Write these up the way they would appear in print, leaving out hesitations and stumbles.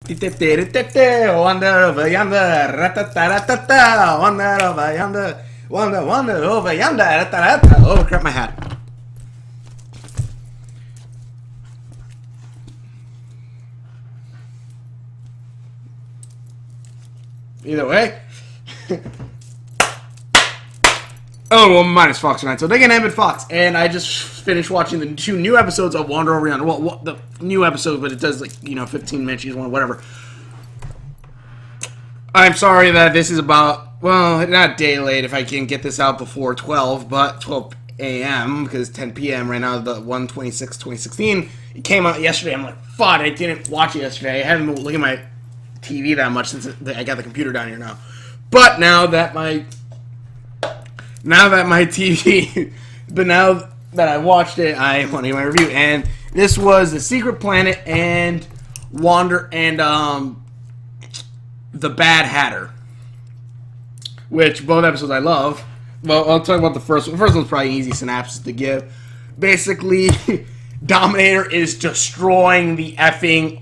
Wander over yonder, ratata, wander over yonder, wander over yonder, ratata. Oh crap, my hat. Either way. Oh, well, minus Fox tonight. So they can name it Fox. And I just finished watching the 2 new episodes of Wander Over Yonder. Well, the new episode, but it does, like, 15 minutes each one, whatever. I'm sorry that this is about, well, not day late if I can get this out before 12, but 12 a.m. because 10 p.m. right now, the 1/26/2016. It came out yesterday. I'm like, fuck, I didn't watch it yesterday. I haven't been looking at my TV that much since I got the computer down here now. But now that my TV, but now that I watched it, I want to give my review. And this was The Secret Planet and Wander and The Bad Hatter, which both episodes I love. Well, I'll talk about the first one. The first one's probably an easy synopsis to give. Basically, Dominator is destroying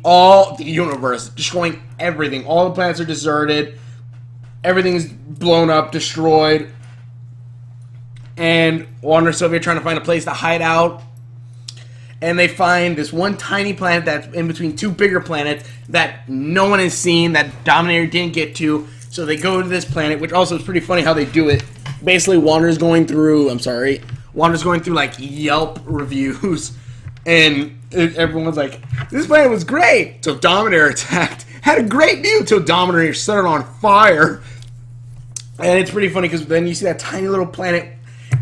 all the universe, destroying everything. All the planets are deserted. Everything's blown up, destroyed. And Wander and Sylvia are trying to find a place to hide out. And they find this one tiny planet that's in between 2 bigger planets that no one has seen, that Dominator didn't get to. So they go to this planet, which also is pretty funny how they do it. Basically, Wander's going through, like, Yelp reviews. And everyone's like, this planet was great. So Dominator attacked. Had a great view until Dominator set it on fire. And it's pretty funny because then you see that tiny little planet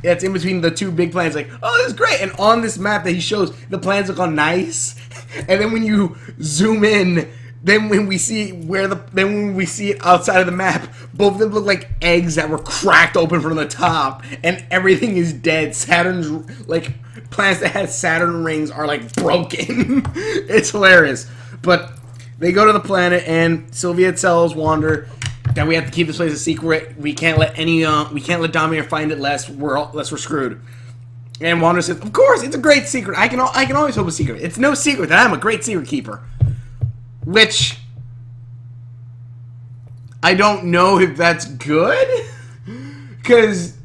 that's in between the 2 big planets, like, oh, this is great. And on this map that he shows, the planets look all nice. And then when you zoom in, then when we see it outside of the map, both of them look like eggs that were cracked open from the top, and everything is dead. Saturn's, like, planets that had Saturn rings are, like, broken. It's hilarious. But they go to the planet, and Sylvia tells Wander that we have to keep this place a secret. We can't let Dominator find it lest we're screwed. And Wander says, "Of course, it's a great secret. I can always hold a secret. It's no secret that I'm a great secret keeper." Which I don't know if that's good, because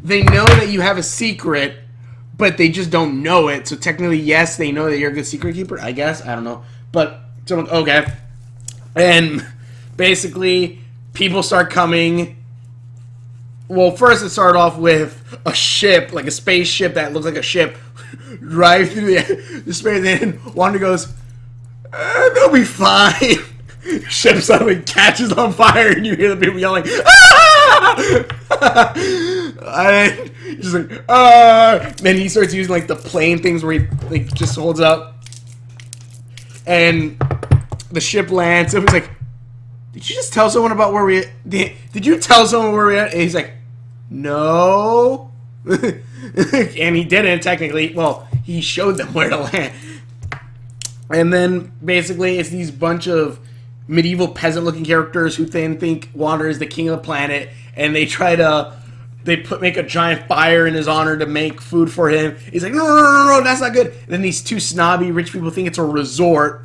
they know that you have a secret, but they just don't know it. So technically, yes, they know that you're a good secret keeper. I guess, I don't know, but okay. And basically, people start coming. Well, first it started off with a ship, like a spaceship that looks like a ship, drive through the space, and Wanda goes, they'll be fine. Ship suddenly catches on fire, and you hear the people yelling, ah! And just like, Then he starts using, like, the plane things where he, like, just holds up, and the ship lands. So he's like, did you just tell someone about where we... Did you tell someone where we at? And he's like, no. And he didn't, technically. Well, he showed them where to land. And then, basically, it's these bunch of medieval peasant-looking characters who then think Wander is the king of the planet. And they try to... make a giant fire in his honor to make food for him. He's like, no, that's not good. And then these 2 snobby rich people think it's a resort.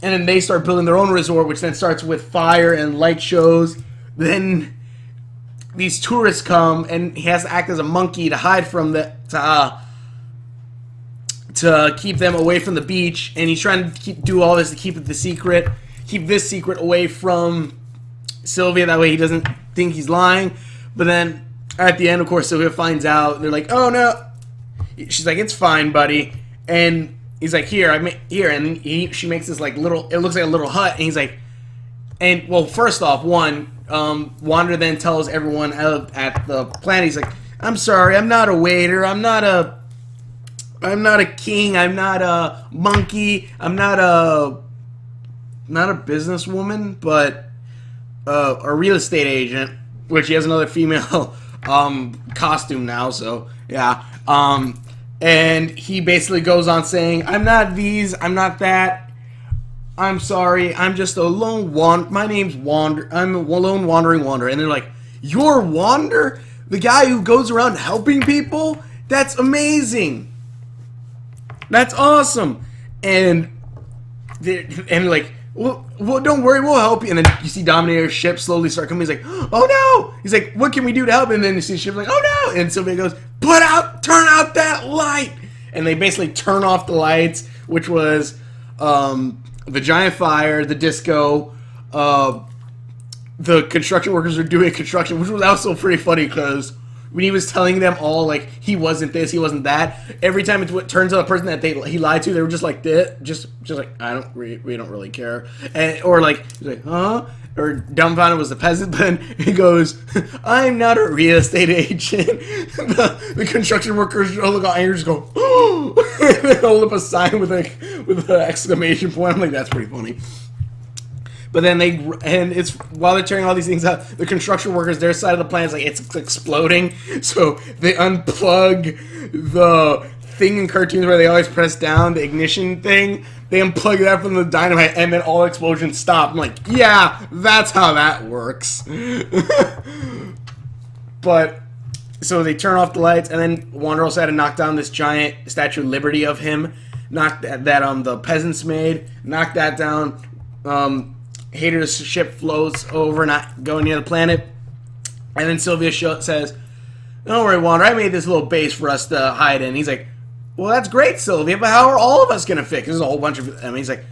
And then they start building their own resort, which then starts with fire and light shows. Then these tourists come, and he has to act as a monkey to hide from to keep them away from the beach. And he's trying to do all this to keep this secret away from Sylvia. That way he doesn't think he's lying. But then at the end, of course, Sylvia finds out. They're like, oh no. She's like, it's fine, buddy. And he's like, here, and she makes this, like, little, it looks like a little hut, and he's like, and, well, first off, Wander then tells everyone at the planet, he's like, I'm sorry, I'm not a waiter, I'm not a king, I'm not a monkey, I'm not a businesswoman, but a real estate agent, which he has another female costume now, so, yeah, and he basically goes on saying, I'm not these, I'm not that, I'm sorry, I'm just a lone my name's Wander, I'm a lone wandering wanderer. And they're like, you're Wander? The guy who goes around helping people? That's amazing. That's awesome. And like, well, don't worry, we'll help you. And then you see Dominator's ship slowly start coming. He's like, oh no! He's like, what can we do to help? And then you see the ship like, oh no! And Sylvia goes, turn out that light! And they basically turn off the lights, which was the giant fire, the disco, the construction workers are doing construction, which was also pretty funny because when he was telling them all, like, he wasn't this, he wasn't that, every time it turns out a person that he lied to, they were just like this, just like, we don't really care. And, or like, he's like, huh? Or dumbfounded was the peasant, but then he goes, I'm not a real estate agent. the construction workers all look all angry, just go, oh! And they hold up a sign with an exclamation point. I'm like, that's pretty funny. But then it's while they're tearing all these things out, the construction workers, their side of the plant is like, it's exploding. So they unplug the thing in cartoons where they always press down, the ignition thing. They unplug that from the dynamite, and then all explosions stop. I'm like, yeah, that's how that works. But, so they turn off the lights, and then Wander also had to knock down this giant Statue of Liberty of him. Knock that the peasants made. Knock that down. Hater's ship floats over, not going near the planet. And then Sylvia says, don't worry, Wander, I made this little base for us to hide in. He's like, well, that's great, Sylvia, but how are all of us going to fit? There's a whole bunch of them. He's like,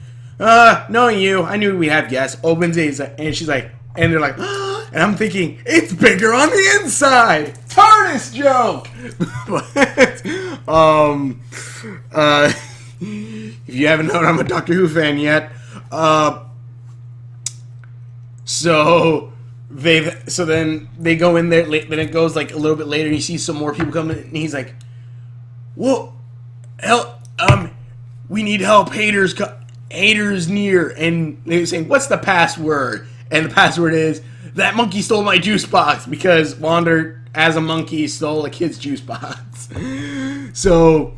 knowing you, I knew we'd have guests. Opens it, and she's like, and they're like, and I'm thinking, it's bigger on the inside. TARDIS joke! But, if you haven't known, I'm a Doctor Who fan yet. So then they go in there. Then it goes like a little bit later, and you see some more people coming. And he's like, "Whoa, help! We need help. Haters near." And they're saying, "What's the password?" And the password is, "That monkey stole my juice box," because Wander, as a monkey, stole a kid's juice box. So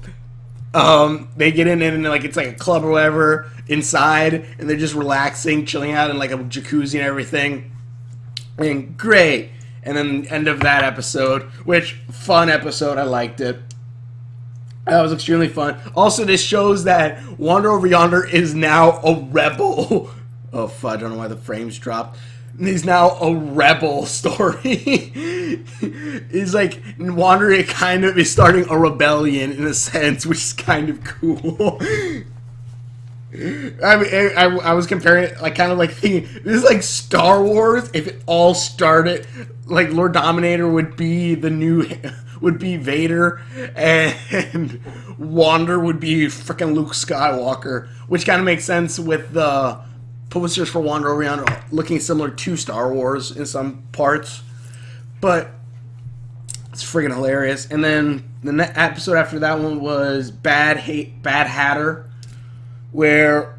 they get in and like it's like a club or whatever inside, and they're just relaxing, chilling out in like a jacuzzi and everything. And great. And then end of that episode, which fun episode, I liked it. That was extremely fun. Also, this shows that Wander Over Yonder is now a rebel. Oh fudge, I don't know why the frames dropped. He's now a rebel story. He's like, Wander kind of is starting a rebellion in a sense, which is kind of cool. I mean, I was comparing it, like, kind of like thinking, this is like Star Wars if it all started, like, Lord Dominator would be would be Vader, and Wander would be freaking Luke Skywalker, which kind of makes sense with the posters for Wander Over Yonder looking similar to Star Wars in some parts. But it's freaking hilarious. And then the episode after that one was Bad Hatter, where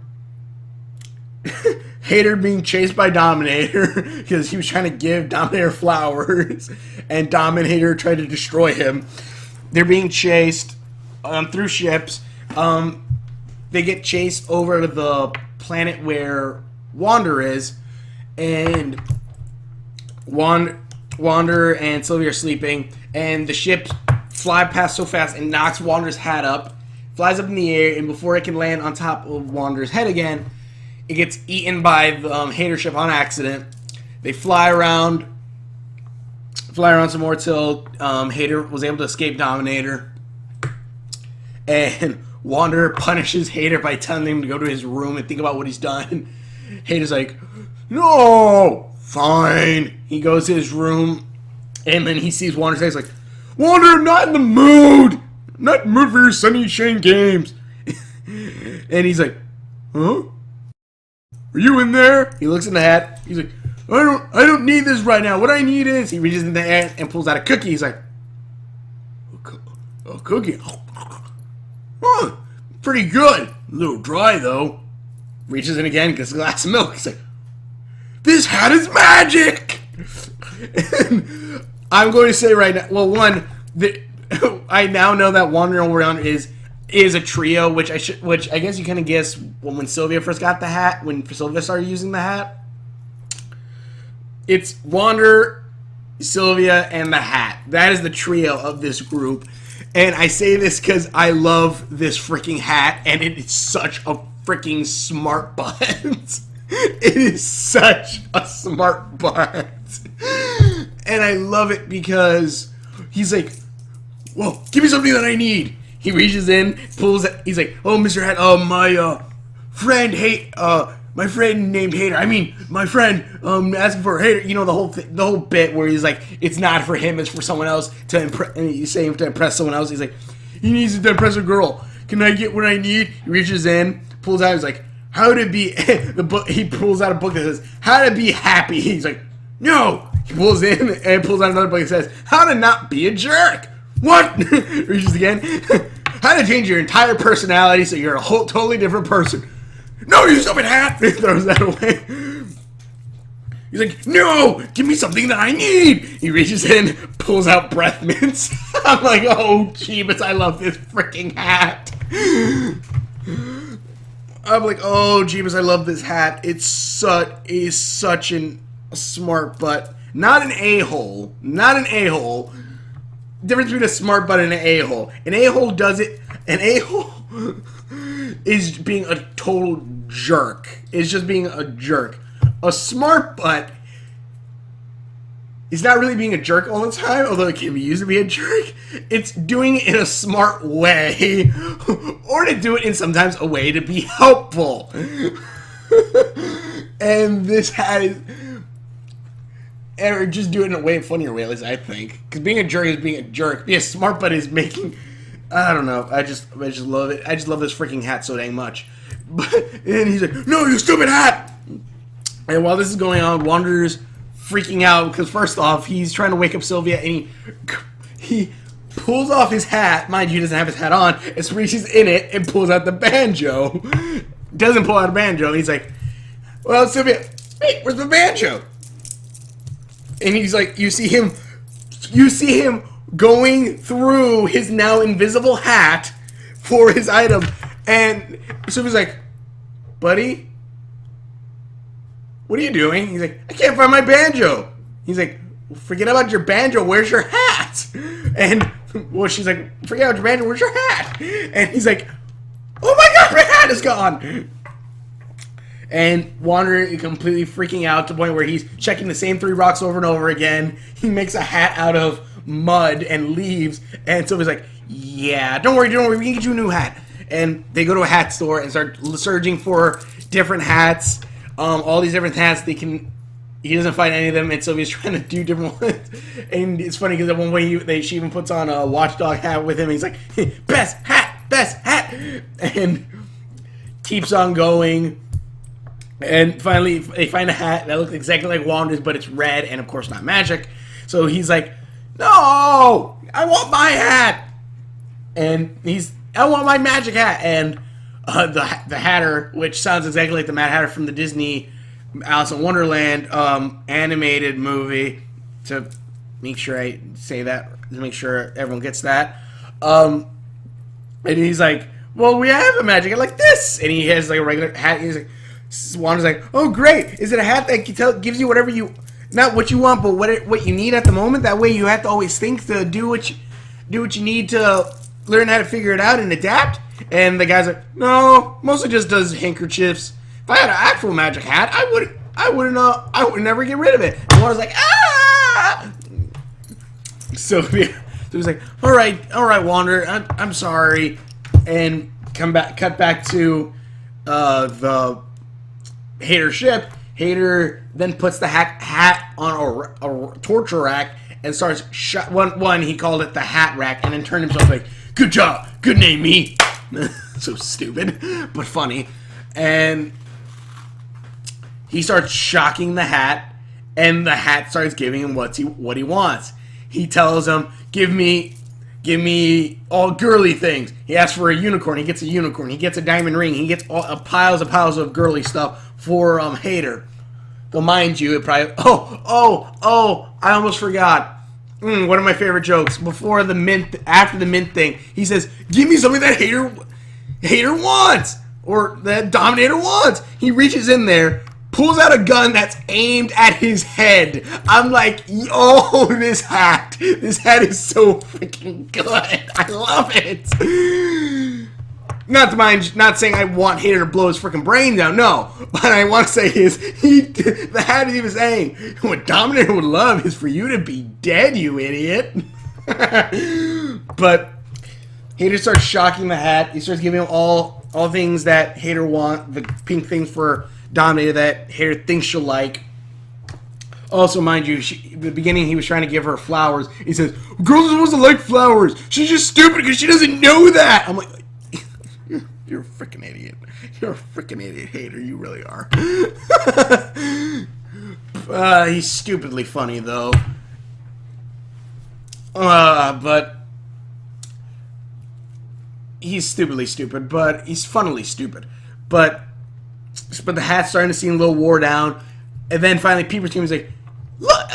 Hater being chased by Dominator because he was trying to give Dominator flowers, and Dominator tried to destroy him. They're being chased through ships. They get chased over to the planet where Wander is, and Wander and Sylvia are sleeping, and the ship fly past so fast and knocks Wander's hat up, flies up in the air, and before it can land on top of Wander's head again, it gets eaten by the Hater ship on accident. They fly around some more till Hater was able to escape Dominator, and Wander punishes Hater by telling him to go to his room and think about what he's done. Hater's like, no, fine. He goes to his room, and then he sees Wander's face, like, Wander, I'm not in the mood. I'm not in the mood for your Sunny Shane games. And he's like, huh? Are you in there? He looks in the hat. He's like, I don't need this right now. What I need is, he reaches in the hat and pulls out a cookie. He's like, a cookie? Huh, pretty good. A little dry, though. Reaches in again, gets a glass of milk. He's like, this hat is magic! And I'm going to say right now, well, one, I now know that Wandering Over Yonder is a trio, which I guess you kind of guess when Sylvia first got the hat, when Sylvia started using the hat. It's Wander, Sylvia, and the hat. That is the trio of this group. And I say this because I love this freaking hat, and it is such a freaking smart butt. It is such a smart butt. And I love it because he's like, well, give me something that I need. He reaches in, pulls it. He's like, oh, Mr. Hat, my friend, my friend named Hater. I mean, my friend asking for a Hater. You know, the whole bit where he's like, it's not for him, it's for someone else to impress. And he's saying to impress someone else. He's like, he needs to impress a girl. Can I get what I need? He reaches in, pulls out. He's like, how to be the book. He pulls out a book that says how to be happy. He's like, no. He pulls in and pulls out another book that says how to not be a jerk. What? Reaches again. How to change your entire personality so you're a whole totally different person. No, you stupid hat! He throws that away. He's like, no, give me something that I need. He reaches in, pulls out breath mints. I'm like, oh, Jeebus, I love this freaking hat. I'm like, oh, Jeebus, I love this hat. It's such a smart butt. Not an a-hole. Not an a-hole. Difference between a smart butt and an a-hole. An a-hole does it. An a-hole is being a total jerk. It's just being a jerk. A smart butt is not really being a jerk all the time, although it can be used to be a jerk. It's doing it in a smart way, or to do it in sometimes a way to be helpful. And this hat is... Or just do it in a way, funnier way, at least I think. Because being a jerk is being a jerk. Being a smart butt is making... I don't know. I just love it. I just love this freaking hat so dang much. But and he's like, no, you stupid hat! And while this is going on, Wander's freaking out because first off, he's trying to wake up Sylvia and he pulls off his hat. Mind you, he doesn't have his hat on. And so reaches in it and pulls out the banjo. Doesn't pull out a banjo. He's like, well, Sylvia, hey, where's the banjo? And he's like, you see him going through his now invisible hat for his item. And Sylvia's like, buddy, what are you doing? He's like, I can't find my banjo. He's like, forget about your banjo, where's your hat? And, well, she's like, forget about your banjo, where's your hat? And he's like, oh my god, my hat is gone! And Wander completely freaking out to the point where he's checking the same 3 rocks over and over again. He makes a hat out of mud and leaves. And Sylvia's like, yeah, don't worry, we can get you a new hat. And they go to a hat store and start searching for different hats. All these different hats, he doesn't find any of them, and Sylvia's trying to do different ones. And it's funny because at one point she even puts on a watchdog hat with him. And he's like, best hat! And keeps on going. And finally, they find a hat that looks exactly like Wanda's, but it's red and, of course, not magic. So he's like, no! I want my hat! And I want my magic hat! And the Hatter, which sounds exactly like the Mad Hatter from the Disney Alice in Wonderland animated movie, to make sure I say that, to make sure everyone gets that. And he's like, well, we have a magic hat like this! And he has like a regular hat, and he's like, Wanda's like, oh great, is it a hat that gives you whatever you, not what you want, but what you need at the moment? That way you have to always think to do what you need to learn how to figure it out and adapt? And the guy's like, no, mostly just does handkerchiefs. If I had an actual magic hat, I would never get rid of it. And Wanda's like, ah! So he's like, all right, Wander, I'm sorry. And cut back to the Hater ship. Hater then puts the hat on a torture rack and starts one. He called it the hat rack, and then turned himself like, good job, good name, me. So stupid, but funny. And he starts shocking the hat, and the hat starts giving him what he wants. He tells him, give me all girly things. He asks for a unicorn. He gets a unicorn. He gets a diamond ring. He gets piles of girly stuff for Hater. Though mind you, it probably... Oh, I almost forgot. One of my favorite jokes. After the mint thing, he says, give me something that Hater wants! Or that Dominator wants! He reaches in there, pulls out a gun that's aimed at his head. I'm like, oh, this hat is so freaking good. I love it. Not saying I want Hater to blow his freaking brains out, no. But I want to say is, the hat he was saying, what Dominator would love is for you to be dead, you idiot. But Hater starts shocking the hat. He starts giving him all things that Hater want, the pink things for Dominator that Hater thinks she'll like. Also, mind you, in the beginning he was trying to give her flowers. He says, girls are supposed to like flowers. She's just stupid because she doesn't know that. I'm like, you're a freaking idiot. You're a freaking idiot, Hater. You really are. He's stupidly funny, though. But he's stupidly stupid, but he's funnily stupid. But the hat's starting to seem a little wore down. And then finally Peeper's team is like, look,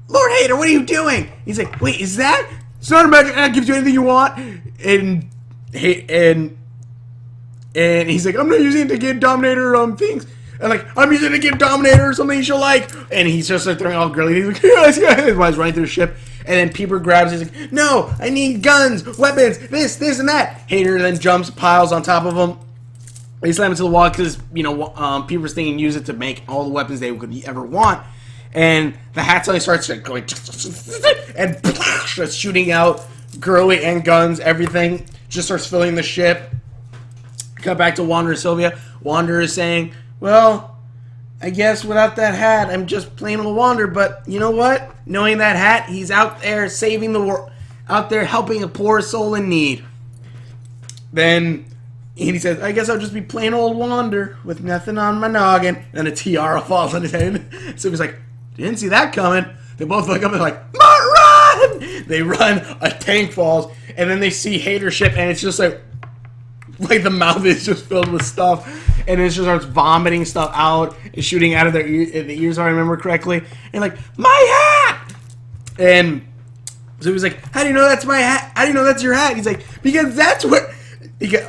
Lord Hater, what are you doing? He's like, wait, is that? It's not a magic hat, gives you anything you want. And he's like, I'm not using it to give Dominator things. And like, I'm using it to give Dominator something she'll like. And he's just like throwing all girly. He's like, yes, while he's running through the ship. And then Peeper grabs. He's like, no, I need guns, weapons, this, and that. Hater then jumps, piles on top of him. They slam into the wall because, you know, Peeper's thinking use it to make all the weapons they could ever want. And the hat suddenly starts like, going and starts shooting out girly and guns, everything. Just starts filling the ship. Cut back to Wander and Sylvia. Wander is saying, well, I guess without that hat, I'm just plain old Wander. But you know what? Knowing that hat, he's out there saving the world, out there helping a poor soul in need. Then he says, I guess I'll just be plain old Wander with nothing on my noggin. And a tiara falls on his head. So he's like, didn't see that coming. They both look up and like, run! They run, a tank falls, and then they see Hater's ship, and it's just like the mouth is just filled with stuff, and it just starts vomiting stuff out and shooting out of their the ears, if I remember correctly. And like, my hat! And so he was like, how do you know that's my hat? How do you know that's your hat? He's like, because that's what...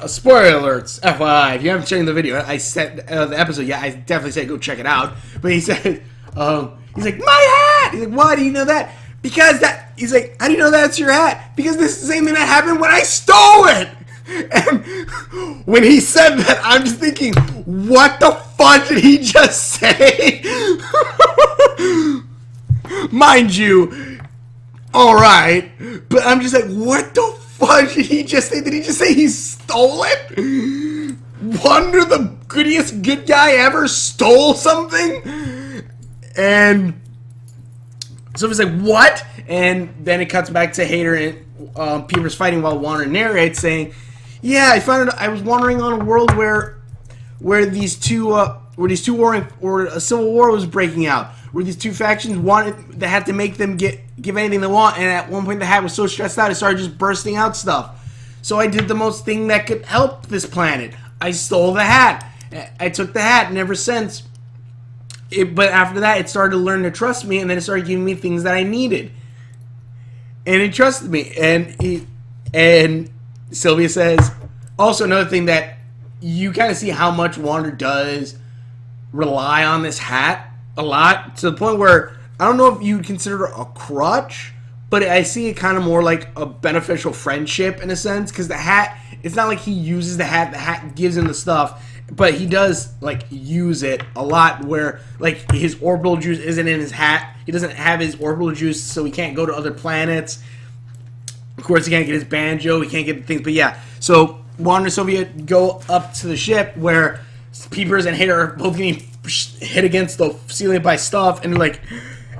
Spoiler alerts, FYI, if you haven't seen the video, I said the episode, yeah, I definitely said go check it out. But he said, he's like, my hat! He's like, why do you know that? Because that, he's like, how do you know that's your hat? Because this is the same thing that happened when I stole it! And when he said that, I'm just thinking, what the fuck did he just say? Mind you, alright, but I'm just like, what the fuck did he just say? Did he just say he stole it? Wonder the goodiest good guy ever stole something? And so he's like, what? And then it cuts back to Hater and Peeper's fighting while Wander narrates, saying, yeah, I was wandering on a world where these two warring, or a civil war was breaking out, where these two factions they had to make them give anything they want, and at one point the hat was so stressed out it started just bursting out stuff. So I did the most thing that could help this planet. I stole the hat. I took the hat, and ever since, but after that it started to learn to trust me, and then it started giving me things that I needed. And it trusted me, and Sylvia says, also another thing that you kind of see how much Wander does rely on this hat a lot, to the point where I don't know if you would consider it a crutch, but I see it kind of more like a beneficial friendship in a sense, because the hat, it's not like he uses the hat gives him the stuff, but he does like use it a lot, where like his orbital juice isn't in his hat. He doesn't have his orbital juice, so he can't go to other planets. Of course, he can't get his banjo, he can't get the things, but yeah. So Wander and Sylvia go up to the ship where Peepers and Hater are both getting hit against the ceiling by stuff, and like,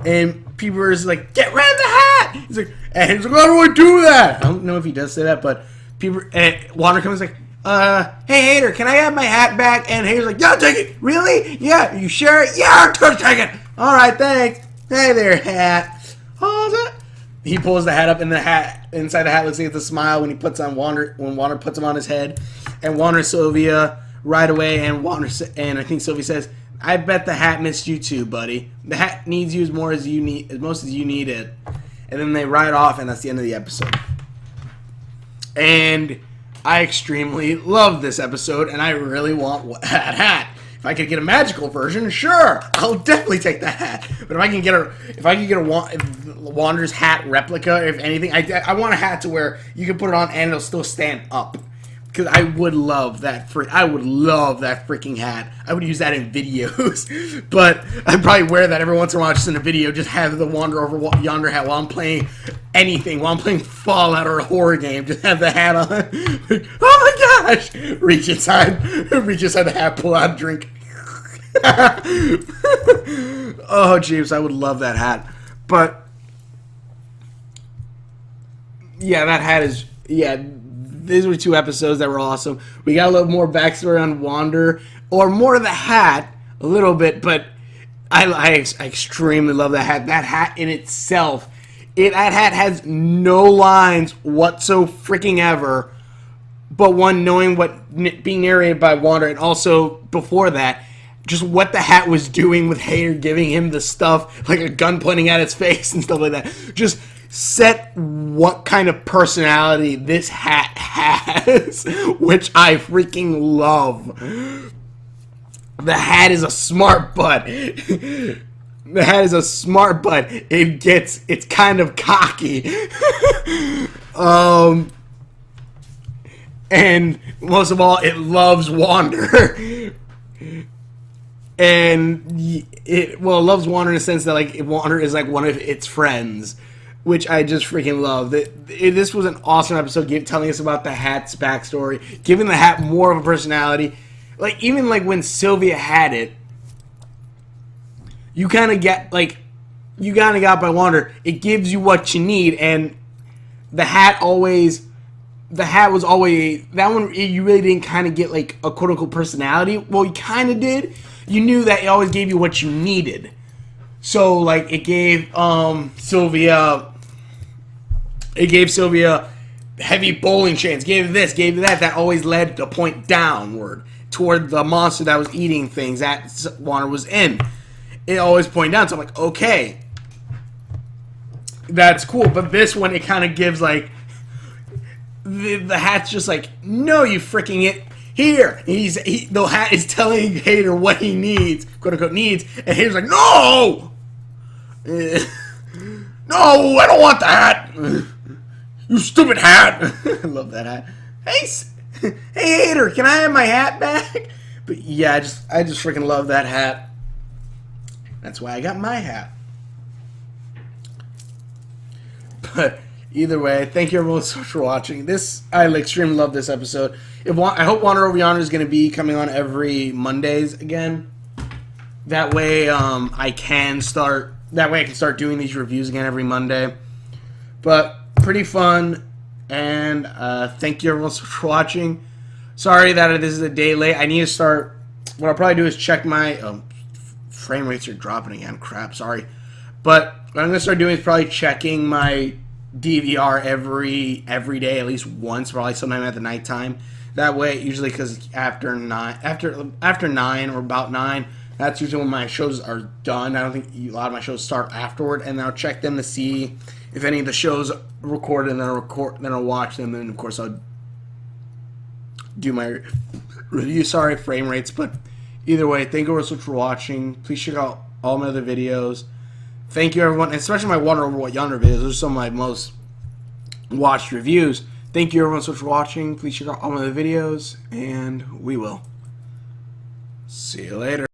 and Peepers is like, get rid of the hat! He's like, and he's like, how do I do that? I don't know if he does say that, but Peeper and Wander comes like, hey Hater, can I have my hat back? And Hater's like, yeah, take it. Really? Yeah, you sure? Yeah, take it. Alright, thanks. Hey there, hat. Oh, that? He pulls the hat up, and the hat inside the hat looks like it's a smile when he puts on Wander, when Wander puts him on his head. And Wander and Sylvia right away, and I think Sylvia says, I bet the hat missed you too, buddy. The hat needs you as most as you need it. And then they ride off, and that's the end of the episode. And I extremely love this episode, and I really want that hat. If I could get a magical version, sure, I'll definitely take that hat. But if I can get a Wander's hat replica, if anything, I want a hat to where you can put it on and it'll still stand up. because I would love that. I would love that freaking hat. I would use that in videos, but I'd probably wear that every once in a while, just in a video. Just have the Wander over Yonder hat while I'm playing anything, while I'm playing Fallout or a horror game. Just have the hat on. Like, oh my gosh! Reach inside the hat, pull out a drink. Oh, jeez, I would love that hat. But yeah, that hat is these were 2 episodes that were awesome. We got a little more backstory on Wander, or more of the hat, a little bit, but I extremely love that hat. That hat in itself, that hat has no lines whatsoever freaking ever, but one, knowing what being narrated by Wander, and also before that, just what the hat was doing with Hater giving him the stuff, like a gun pointing at his face and stuff like that. Just set what kind of personality this hat has, which I freaking love. The hat is a smart butt. The hat is a smart butt. It's kind of cocky. And most of all, it loves Wander. And it loves Wander in the sense that, like, Wander is like one of its friends, which I just freaking love. This was an awesome episode, telling us about the hat's backstory, giving the hat more of a personality. Like, even like when Sylvia had it, you kind of got by Wander. It gives you what you need, and the hat was always that one. You really didn't kind of get like a quote unquote personality. Well, you kind of did. You knew that it always gave you what you needed. So, like, it gave Sylvia heavy bowling chains, gave this, gave that. That always led to point downward toward the monster that was eating things that Wander was in. It always pointed down. So I'm like, okay, that's cool. But this one, it kind of gives like the hat's just like, no, you freaking it. Here, the hat is telling Hater what he needs, quote unquote needs, and Hater's like, no, no, I don't want the hat, you stupid hat. I love that hat. Hey, Hater, can I have my hat back? But yeah, I just freaking love that hat. That's why I got my hat. But either way, thank you everyone so much for watching. I extremely love this episode. I hope Wander Over Yonder is going to be coming on every Mondays again. That way, I can start doing these reviews again every Monday. But pretty fun, and thank you everyone so much for watching. Sorry that this is a day late. I need to start. What I'll probably do is check my frame rates are dropping again. Crap, sorry. But what I'm going to start doing is probably checking my DVR every day, at least once, probably sometime at the nighttime. That way, usually, because after 9 or about 9, that's usually when my shows are done. I don't think a lot of my shows start afterward, and I'll check them to see if any of the shows are recorded, and then I'll watch them, and of course I'll do my review. Sorry, frame rates, but either way, thank you so much for watching. Please check out all my other videos. Thank you, everyone, especially my Wander Over Yonder videos. Those are some of my most watched reviews. Thank you, everyone, so much for watching. Please check out all my other videos, and we will see you later.